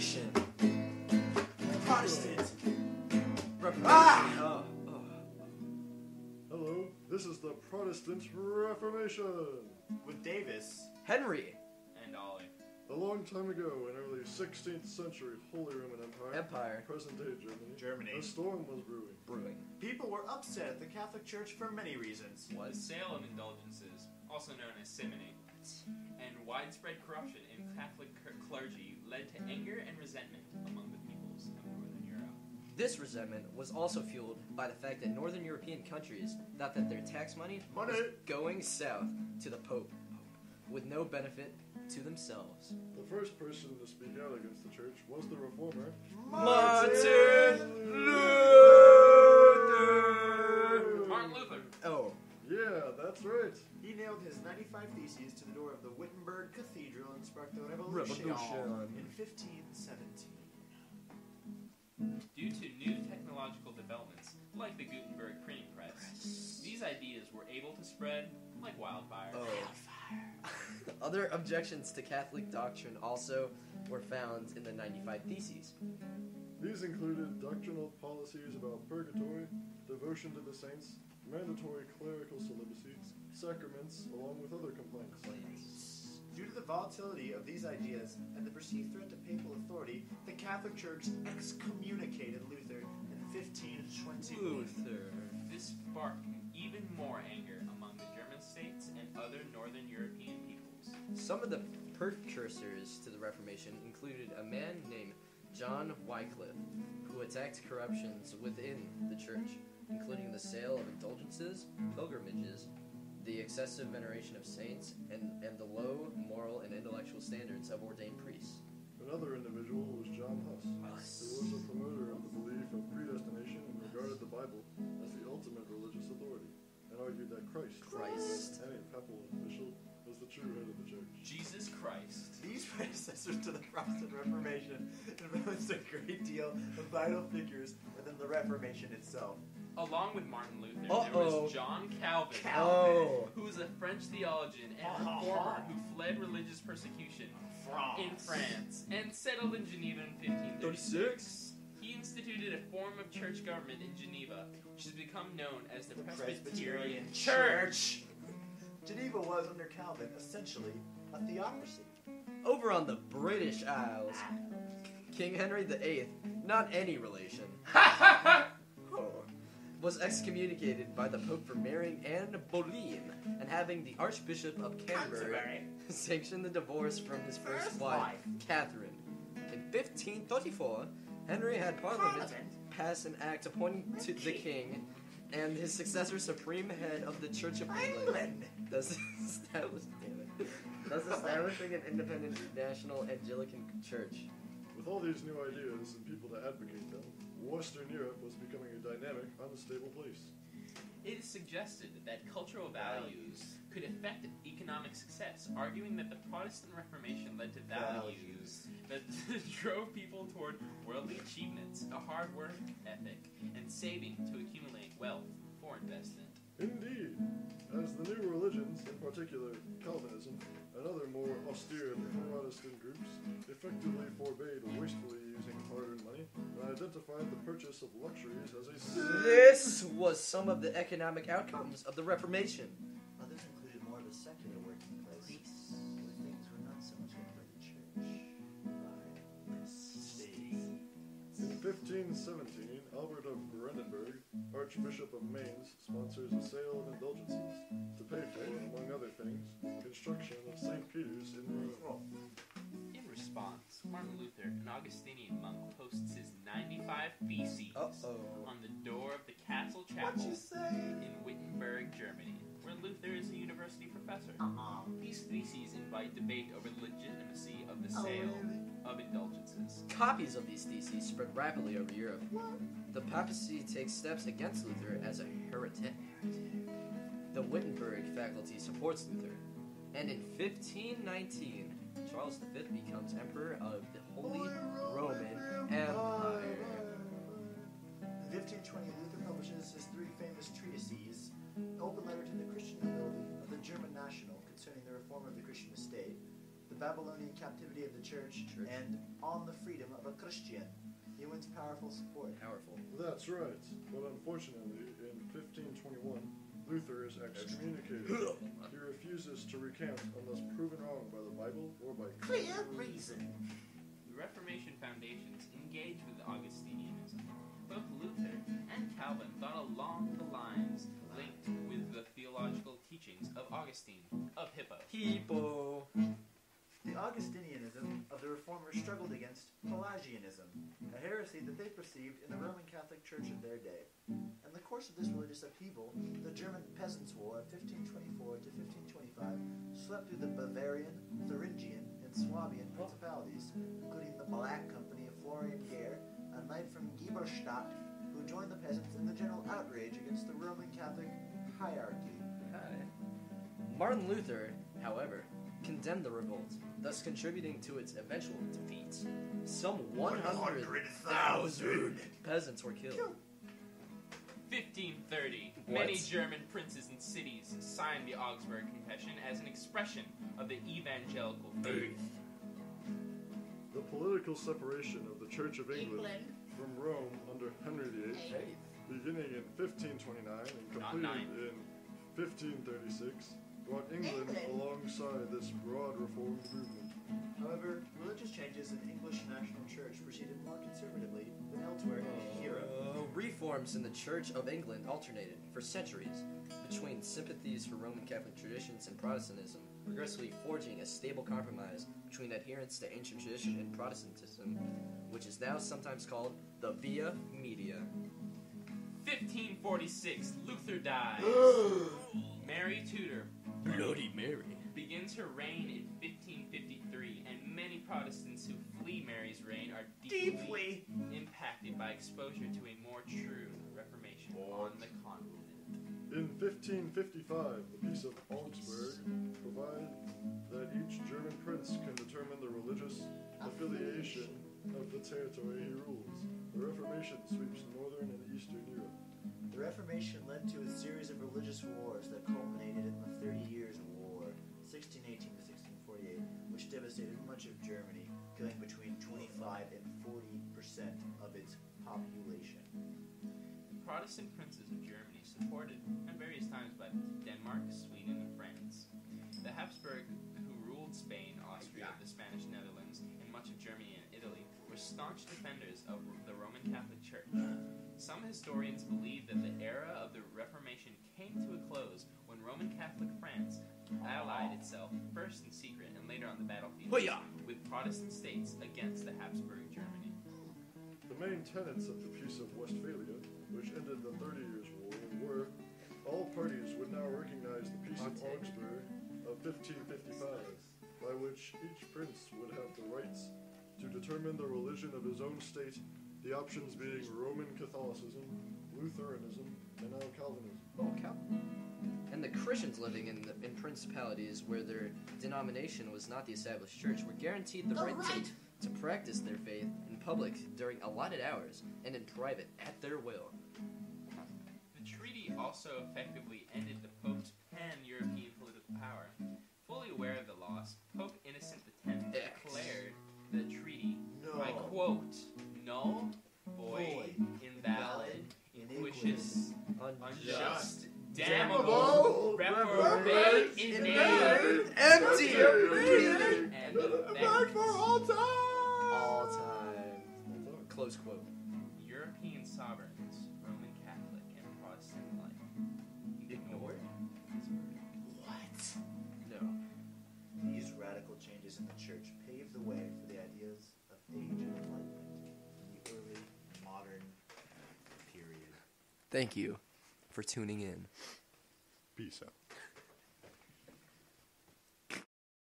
Reformation. Protestant. Reformation. Ah! Hello, this is the Protestant Reformation. With Davis. Henry. And Ollie. A long time ago, in early 16th century Holy Roman Empire, present-day Germany, a storm was brewing. People were upset at the Catholic Church for many reasons. The sale of indulgences, also known as simony, and widespread corruption in Catholic clergy led to anger and resentment among the peoples of Northern Europe. This resentment was also fueled by the fact that Northern European countries thought that their tax money was going south to the Pope, with no benefit to themselves. The first person to speak out against the church was the reformer, Martin Luther! Martin Luther! Oh. Yeah, that's right. He nailed his 95 Theses to the door of the Wittenberg Cathedral and sparked the Revolution in 1517. Due to new technological developments, like the Gutenberg printing press, these ideas were able to spread like wildfire. Other objections to Catholic doctrine also were found in the 95 Theses. These included doctrinal policies about purgatory, devotion to the saints, mandatory clerical celibacies, sacraments, along with other complaints. Due to the volatility of these ideas and the perceived threat to papal authority, the Catholic Church excommunicated Luther in 1521. This sparked even more anger among the German states and other Northern European peoples. Some of the precursors to the Reformation included a man named John Wycliffe, who attacked corruptions within the church, including the sale of indulgences, pilgrimages, the excessive veneration of saints, and the low moral and intellectual standards of ordained priests. Another individual was John Huss, who was a promoter of the belief of predestination and regarded the Bible as the ultimate religious authority, and argued that Christ, any papal official, was the true head of the church. Jesus Christ. These predecessors to the Protestant Reformation influenced a great deal of vital figures within the Reformation itself. Along with Martin Luther, there was John Calvin, who was a French theologian and reformer who fled religious persecution in France and settled in Geneva in 1536. He instituted a form of church government in Geneva, which has become known as the Presbyterian Church. Geneva was, under Calvin, essentially a theocracy. Over on the British Isles, King Henry VIII, not any relation, was excommunicated by the Pope for marrying Anne Boleyn and having the Archbishop of Canterbury sanction the divorce from his first wife, Catherine. In 1534, Henry had Parliament pass an act appointing to the king and his successor supreme head of the Church of England, thus establishing an independent national Anglican church. With all these new ideas and people to advocate them, Western Europe was becoming a dynamic, unstable place. It is suggested that cultural values could affect economic success, arguing that the Protestant Reformation led to values that drove people toward worldly achievements, a hard work ethic, and saving to accumulate wealth for investment. Indeed, as the new religions, in particular Calvinism, and other more austere Protestant groups, effectively forbade wastefully using hard-earned money and identified the purchase of luxuries as a sin. This was some of the economic outcomes of the Reformation. Others included more of a secular working place, where things were not so much run by the church, by the state. In 1517, Albert of Brandenburg, Archbishop of Mainz, sponsors a sale of indulgences to pay for, among other things, construction of St. Peter's in Rome. In response, Martin Luther, an Augustinian monk, posts his 95 Theses on the door of the Castle Chapel in Wittenberg, Germany, where Luther is a university professor. These theses invite debate over the legitimacy of the sale of indulgences. Copies of these theses spread rapidly over Europe. The papacy takes steps against Luther as a heretic. The Wittenberg faculty supports Luther, and in 1519, Charles V becomes Emperor of the Holy Roman Empire. In 1520, Luther publishes his three famous treatises: An Open Letter to the Christian Nobility of the German National concerning the reform of the Christian estate, The Babylonian captivity of the church, and On the Freedom of a Christian. He wins powerful support. Powerful. That's right. But unfortunately, in 1521, Luther is excommunicated. He refuses to recant unless proven wrong by the Bible or by clear reason. The Reformation foundations engaged with Augustinianism. Both Luther and Calvin thought along the lines linked with the theological teachings of Augustine of Hippo. Hippo. The Augustinianism of the Reformers struggled against Pelagianism, a heresy that they perceived in the Roman Catholic Church of their day. In the course of this religious upheaval, the German Peasants' War of 1524 to 1525 swept through the Bavarian, Thuringian, and Swabian principalities, including the Black Company of Florian Gehr, a knight from Giberstadt, who joined the peasants in the general outrage against the Roman Catholic hierarchy. Martin Luther, however, condemned the revolt, thus contributing to its eventual defeat. Some 100,000 peasants were killed. 1530. What? Many German princes and cities signed the Augsburg Confession as an expression of the evangelical faith. The political separation of the Church of England from Rome under Henry VIII, beginning in 1529 and completed in 1536, brought England alongside this broad reformed movement. However, religious changes in the English national church proceeded more conservatively than elsewhere in Europe. Reforms in the Church of England alternated for centuries between sympathies for Roman Catholic traditions and Protestantism, progressively forging a stable compromise between adherence to ancient tradition and Protestantism, which is now sometimes called the Via Media. 1546. Luther dies. Mary Tudor, Bloody Mary, begins her reign in 1553, and many Protestants who flee Mary's reign are deeply impacted by exposure to a more true Reformation on the continent. In 1555, the Peace of Augsburg provided that each German prince can determine the religious affiliation of the territory he rules. The Reformation sweeps northern and eastern Europe. The Reformation led to a series of religious wars that culminated in the 30 Years' War, 1618 to 1648, which devastated much of Germany, killing between 25 and 40% of its population. The Protestant princes of Germany, supported at various times by Denmark, Sweden, and France. The Habsburg, who ruled Spain, Austria, the Spanish Netherlands, and much of Germany and Italy, were staunch defenders of the Roman Catholic Church. Some historians believe that the era of the Reformation came to a close when Roman Catholic France allied itself, first in secret and later on the battlefield, with Protestant states against the Habsburg Germany. The main tenets of the Peace of Westphalia, which ended the 30 Years' War, were all parties would now recognize the Peace of Augsburg of 1555, by which each prince would have the rights to determine the religion of his own state, the options being Roman Catholicism, Lutheranism, and now Calvinism. And the Christians living in principalities where their denomination was not the established church were guaranteed the right to practice their faith in public during allotted hours and in private at their will. The treaty also effectively ended the Pope's pan-European political power. Fully aware of the loss, Pope Innocent X declared the treaty, I quote, null, void, invalid, iniquitous, unjust, damnable, reprobate, inane, empty, and effect. For all time! All time. Close quote. European sovereigns, Roman Catholic and Protestant alike, ignored. What? No. These radical changes in the church paved the way for the ideas of Age of Enlightenment in the early modern period. Thank you for tuning in. Peace out.